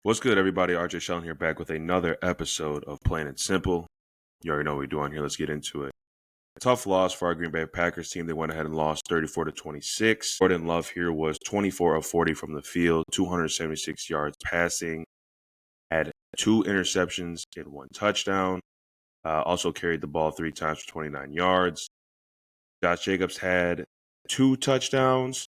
What's good, everybody? Rj Shelton here, back with another episode of Plain and Simple. You already know what we're doing here. Let's get into it. A tough loss for our Green Bay Packers team. They went ahead and lost 34-26. Jordan Love here was 24 of 40 from the field, 276 yards passing, had 2 interceptions and 1 touchdown. Also carried the ball 3 times for 29 yards. Josh Jacobs had 2 touchdowns.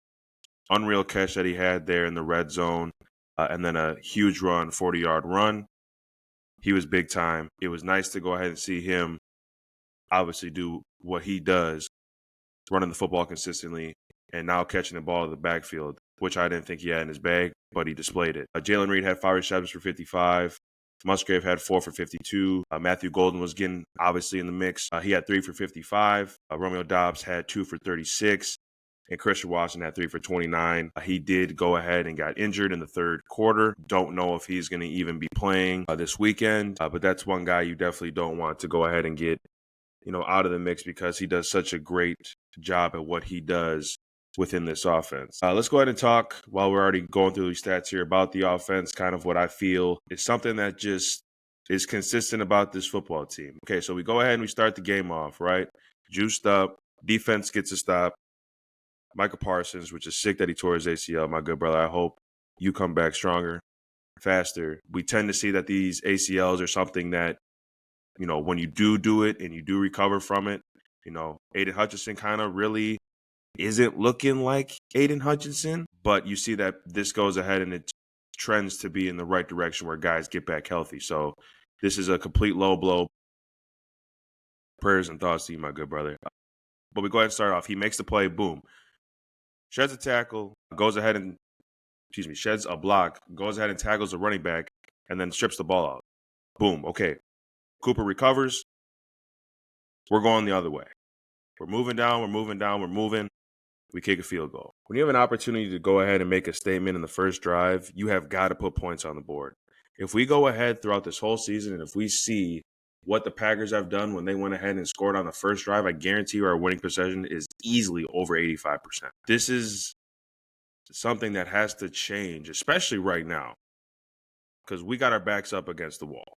Unreal catch that he had there in the red zone. And then a huge run, 40-yard run. He was big time. It was nice to go ahead and see him obviously do what he does, running the football consistently and now catching the ball in the backfield, which I didn't think he had in his bag, but he displayed it. Jalen Reed had 5 receptions for 55. Musgrave had 4 for 52. Matthew Golden was getting obviously in the mix. He had 3 for 55. Romeo Doubs had 2 for 36. And Christian Watson had 3 for 29. He did go ahead and got injured in the third quarter. Don't know if he's going to even be playing this weekend. But that's one guy you definitely don't want to go ahead and get, out of the mix because he does such a great job at what he does within this offense. Let's go ahead and talk while we're already going through these stats here about the offense, kind of what I feel is something that just is consistent about this football team. Okay, so we go ahead and we start the game off, right? Juiced up. Defense gets a stop. Micah Parsons, which is sick that he tore his ACL, my good brother. I hope you come back stronger, faster. We tend to see that these ACLs are something that, when you do it and you do recover from it, Aiden Hutchinson kind of really isn't looking like Aiden Hutchinson, but you see that this goes ahead and it trends to be in the right direction where guys get back healthy. So this is a complete low blow. Prayers and thoughts to you, my good brother. But we go ahead and start off. He makes the play, boom. Sheds a tackle, sheds a block, goes ahead and tackles the running back, and then strips the ball out. Boom. Okay. Cooper recovers. We're going the other way. We're moving down. We kick a field goal. When you have an opportunity to go ahead and make a statement in the first drive, you have got to put points on the board. If we go ahead throughout this whole season and if we see what the Packers have done when they went ahead and scored on the first drive, I guarantee you our winning percentage is easily over 85%. This is something that has to change, especially right now, because we got our backs up against the wall,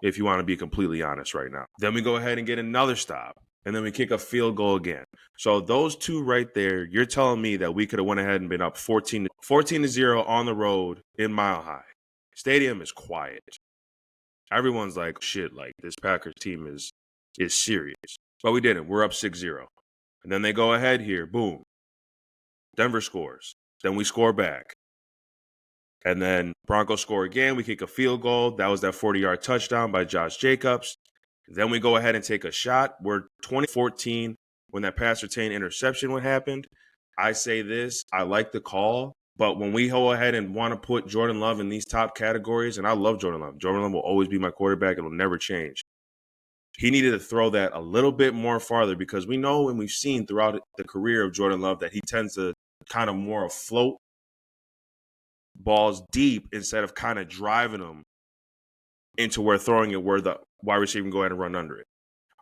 if you want to be completely honest right now. Then we go ahead and get another stop, and then we kick a field goal again. So those two right there, you're telling me that we could have went ahead and been up 14-0 on the road in Mile High. Stadium is quiet. Everyone's like, shit, like this Packers team is serious. But we didn't. We're up 6-0. And then they go ahead here. Boom. Denver scores. Then we score back. And then Broncos score again. We kick a field goal. That was that 40-yard touchdown by Josh Jacobs. Then we go ahead and take a shot. We're 2014 when that pass return interception happened. I say this. I like the call. But when we go ahead and want to put Jordan Love in these top categories, and I love Jordan Love. Jordan Love will always be my quarterback. It'll never change. He needed to throw that a little bit more farther because we know and we've seen throughout the career of Jordan Love that he tends to kind of more afloat balls deep instead of kind of driving them into where throwing it where the wide receiver can go ahead and run under it.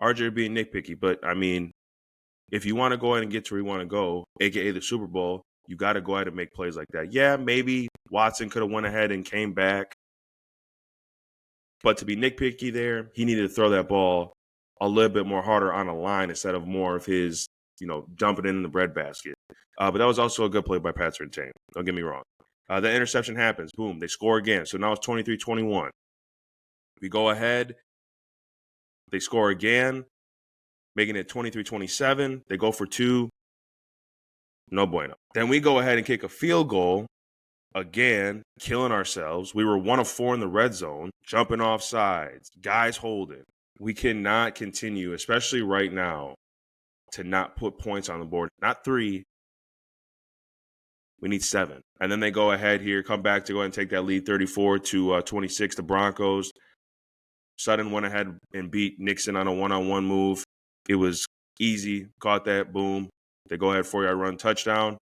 RJ being nitpicky, but I mean, if you want to go ahead and get to where you want to go, aka the Super Bowl, you got to go ahead and make plays like that. Yeah, maybe Watson could have went ahead and came back. But to be nitpicky there, he needed to throw that ball a little bit more harder on a line instead of more of his, dumping it in the breadbasket. But that was also a good play by Pat Surtain. Don't get me wrong. The interception happens. Boom. They score again. So now it's 23-21. We go ahead. They score again, making it 23-27. They go for 2. No bueno. Then we go ahead and kick a field goal. Again, killing ourselves. We were 1 of 4 in the red zone, jumping off sides, guys holding. We cannot continue, especially right now, to not put points on the board. Not 3. We need 7. And then they go ahead here, come back to go ahead and take that lead 34-26, the Broncos. Sutton went ahead and beat Nixon on a one-on-one move. It was easy. Caught that, boom. They go ahead, 4-yard run, touchdown.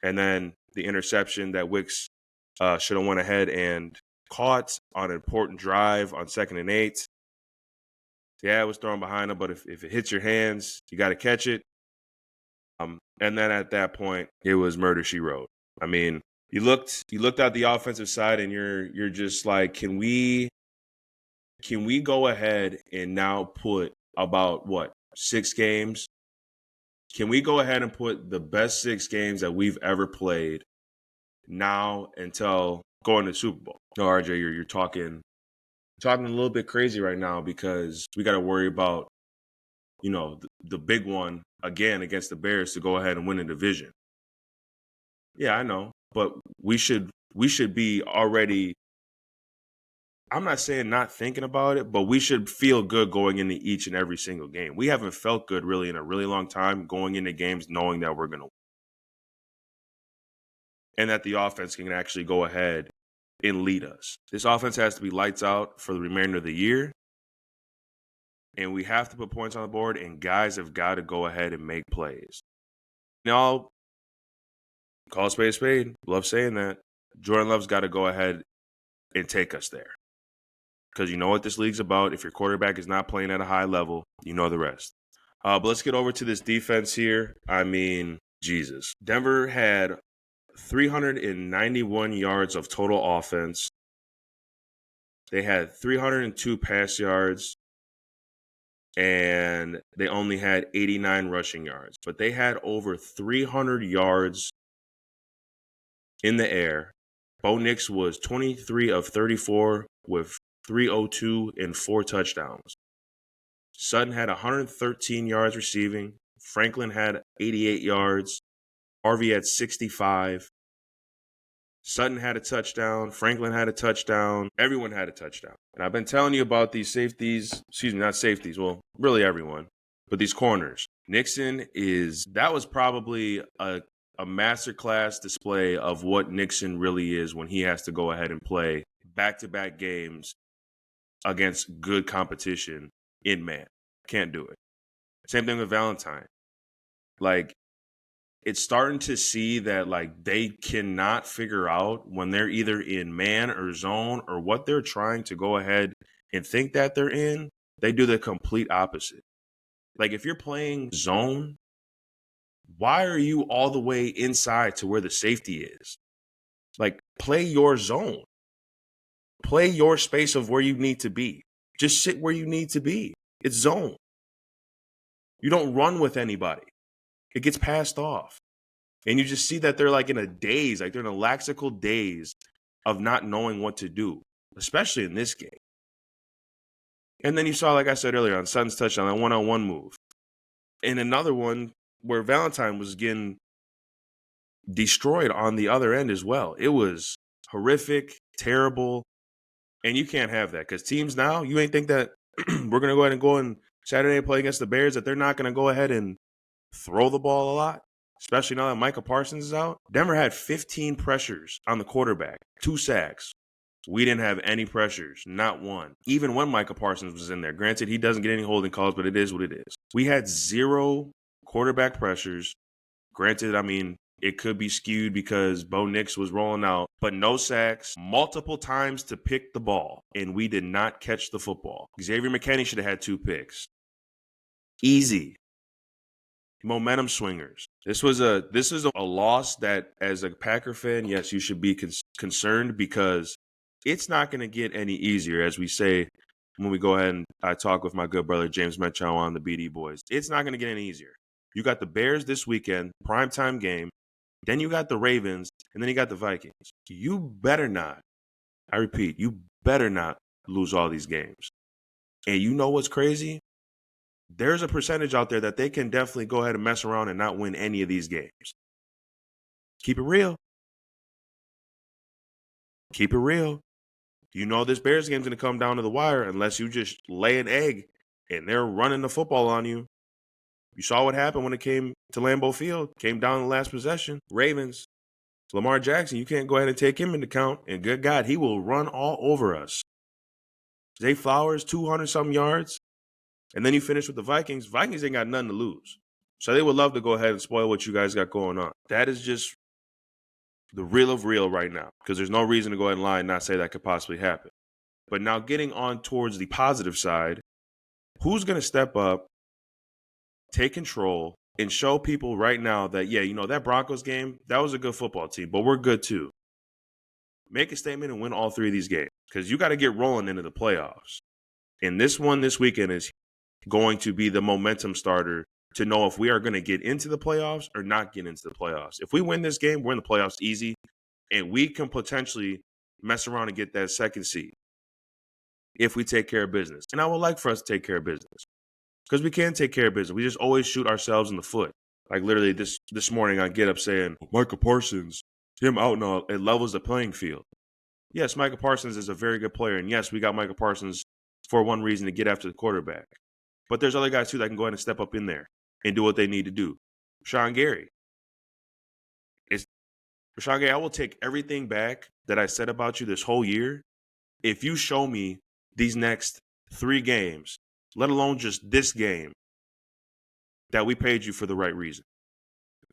And then the interception that Wicks should have went ahead and caught on an important drive on 2nd and 8. Yeah, it was thrown behind him, but if it hits your hands, you got to catch it. And then at that point, it was murder, she wrote. I mean, You looked at the offensive side, and you're just like, can we go ahead and now put about what 6 games? Can we go ahead and put the best 6 games that we've ever played now until going to the Super Bowl? No, RJ, you're talking a little bit crazy right now because we got to worry about the big one again against the Bears to go ahead and win the division. Yeah, I know, but we should be already. I'm not saying not thinking about it, but we should feel good going into each and every single game. We haven't felt good really in a really long time going into games knowing that we're going to win and that the offense can actually go ahead and lead us. This offense has to be lights out for the remainder of the year, and we have to put points on the board, and guys have got to go ahead and make plays. Now, call a spade a spade. Love saying that. Jordan Love's got to go ahead and take us there. Because you know what this league's about. If your quarterback is not playing at a high level, you know the rest. But let's get over to this defense here. I mean, Jesus. Denver had 391 yards of total offense. They had 302 pass yards. And they only had 89 rushing yards. But they had over 300 yards in the air. Bo Nix was 23 of 34 with 302 and 4 touchdowns. Sutton had 113 yards receiving. Franklin had 88 yards. Harvey had 65. Sutton had a touchdown. Franklin had a touchdown. Everyone had a touchdown. And I've been telling you about these safeties. Excuse me, not safeties. Well, really everyone. But these corners. That was probably a masterclass display of what Nixon really is when he has to go ahead and play back-to-back games against good competition in man. Can't do it. Same thing with Valentine. Like, it's starting to see that, like, they cannot figure out when they're either in man or zone or what they're trying to go ahead and think that they're in. They do the complete opposite. Like, if you're playing zone, why are you all the way inside to where the safety is? Like, play your zone. Play your space of where you need to be. Just sit where you need to be. It's zone. You don't run with anybody. It gets passed off. And you just see that they're like in a daze, like they're in a laxical daze of not knowing what to do, especially in this game. And then you saw, like I said earlier, on Sutton's touchdown, that one-on-one move. And another one where Valentine was getting destroyed on the other end as well. It was horrific, terrible, and you can't have that because teams now, you ain't think that we're going to go ahead and go and Saturday and play against the Bears, that they're not going to go ahead and throw the ball a lot, especially now that Micah Parsons is out. Denver had 15 pressures on the quarterback, 2 sacks. We didn't have any pressures, not one, even when Micah Parsons was in there. Granted, he doesn't get any holding calls, but it is what it is. We had 0 quarterback pressures. Granted, I mean, it could be skewed because Bo Nix was rolling out, but no sacks, multiple times to pick the ball, and we did not catch the football. Xavier McKinney should have had 2 picks. Easy. Momentum swingers. This is a loss that, as a Packer fan, yes, you should be concerned because it's not going to get any easier, as we say when we go ahead and I talk with my good brother James Metchow on the BD Boys. It's not going to get any easier. You got the Bears this weekend, primetime game. Then you got the Ravens, and then you got the Vikings. You better not, I repeat, you better not lose all these games. And you know what's crazy? There's a percentage out there that they can definitely go ahead and mess around and not win any of these games. Keep it real. Keep it real. You know this Bears game's going to come down to the wire unless you just lay an egg and they're running the football on you. You saw what happened when it came to Lambeau Field. Came down the last possession. Ravens. Lamar Jackson, you can't go ahead and take him into account. And good God, he will run all over us. Zay Flowers, 200-something yards. And then you finish with the Vikings. Vikings ain't got nothing to lose. So they would love to go ahead and spoil what you guys got going on. That is just the real of real right now. Because there's no reason to go ahead and lie and not say that could possibly happen. But now getting on towards the positive side, who's going to step up, take control, and show people right now that, yeah, you know, that Broncos game, that was a good football team, but we're good too. Make a statement and win all 3 of these games because you got to get rolling into the playoffs. And this one this weekend is going to be the momentum starter to know if we are going to get into the playoffs or not get into the playoffs. If we win this game, we're in the playoffs easy, and we can potentially mess around and get that second seed if we take care of business. And I would like for us to take care of business because we can take care of business. We just always shoot ourselves in the foot. Like literally this morning I get up saying, Micah Parsons, him out now, it levels the playing field. Yes, Micah Parsons is a very good player. And yes, we got Micah Parsons for one reason to get after the quarterback. But there's other guys too that can go ahead and step up in there and do what they need to do. Rashawn Gary. Rashawn Gary, I will take everything back that I said about you this whole year if you show me these next 3 games, let alone just this game, that we paid you for the right reason.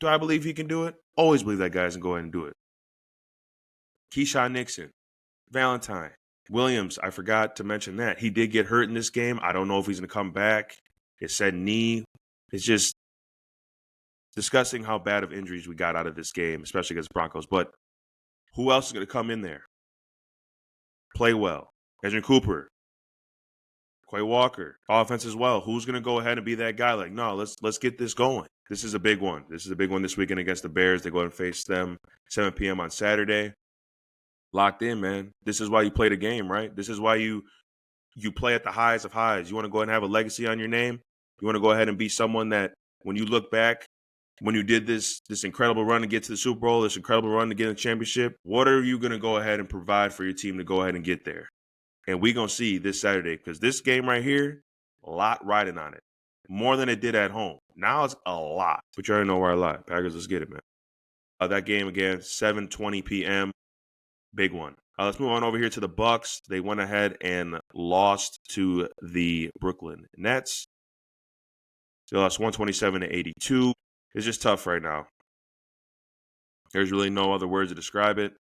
Do I believe he can do it? Always believe that guy can go ahead and do it. Keyshawn Nixon, Valentine, Williams, I forgot to mention that. He did get hurt in this game. I don't know if he's going to come back. It said knee. It's just discussing how bad of injuries we got out of this game, especially against the Broncos. But who else is going to come in there? Play well. Edgerrin Cooper, Quay Walker, offense as well. Who's going to go ahead and be that guy? Like, no, let's get this going. This is a big one. This is a big one this weekend against the Bears. They go ahead and face them 7 p.m. on Saturday. Locked in, man. This is why you play the game, right? This is why you play at the highest of highs. You want to go ahead and have a legacy on your name. You want to go ahead and be someone that when you look back, when you did this incredible run to get to the Super Bowl, this incredible run to get a championship, what are you going to go ahead and provide for your team to go ahead and get there? And we're going to see this Saturday because this game right here, a lot riding on it. More than it did at home. Now it's a lot. But you already know where I lie. Packers, let's get it, man. That game again, 7:20 p.m. Big one. Let's move on over here to the Bucs. They went ahead and lost to the Brooklyn Nets. They lost 127-82. It's just tough right now. There's really no other words to describe it.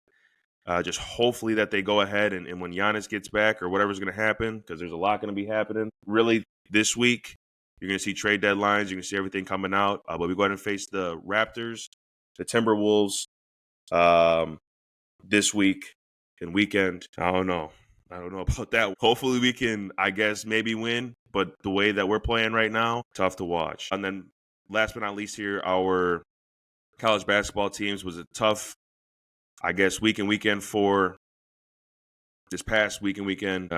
Just hopefully that they go ahead and when Giannis gets back or whatever's going to happen, because there's a lot going to be happening. Really, this week, you're going to see trade deadlines. You're going to see everything coming out. But we go ahead and face the Raptors, the Timberwolves this week and weekend. I don't know about that. Hopefully we can, I guess, maybe win. But the way that we're playing right now, tough to watch. And then last but not least here, our college basketball teams was a tough, I guess, week and weekend for this past week and weekend,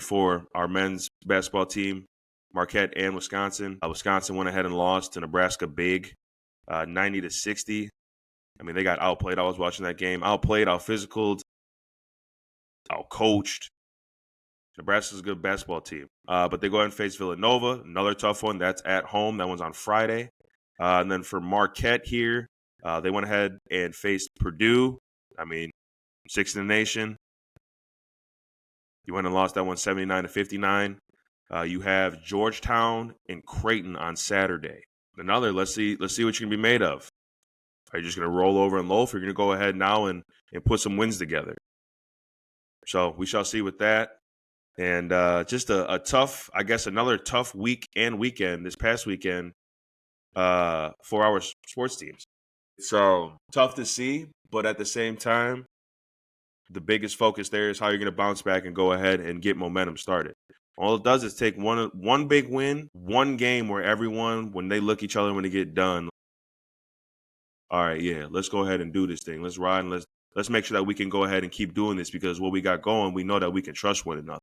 for our men's basketball team, Marquette and Wisconsin. Wisconsin went ahead and lost to Nebraska big, 90-60. I mean, they got outplayed. I was watching that game. Outplayed, out-physicaled, out-coached. Nebraska's a good basketball team. But they go ahead and face Villanova, another tough one. That's at home. That one's on Friday. And then for Marquette here, they went ahead and faced Purdue. I mean, 6th in the nation. You went and lost that one 79-59. You have Georgetown and Creighton on Saturday. Another, let's see what you're going to be made of. Are you just going to roll over and loaf? Or are you going to go ahead now and put some wins together? So we shall see with that. And just a tough, I guess, another tough week and weekend this past weekend for our sports teams. So tough to see, but at the same time, the biggest focus there is how you're going to bounce back and go ahead and get momentum started. All it does is take one big win, one game where everyone, when they look each other when they get done, all right, yeah, let's go ahead and do this thing. Let's ride and let's make sure that we can go ahead and keep doing this because what we got going, we know that we can trust one another.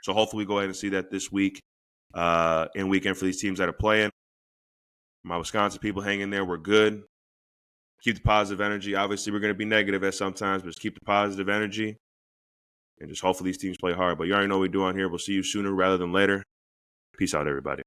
So hopefully we go ahead and see that this week and weekend for these teams that are playing. My Wisconsin people hang in there. We're good. Keep the positive energy. Obviously, we're going to be negative at sometimes, but just keep the positive energy. And just hopefully these teams play hard. But you already know what we do on here. We'll see you sooner rather than later. Peace out, everybody.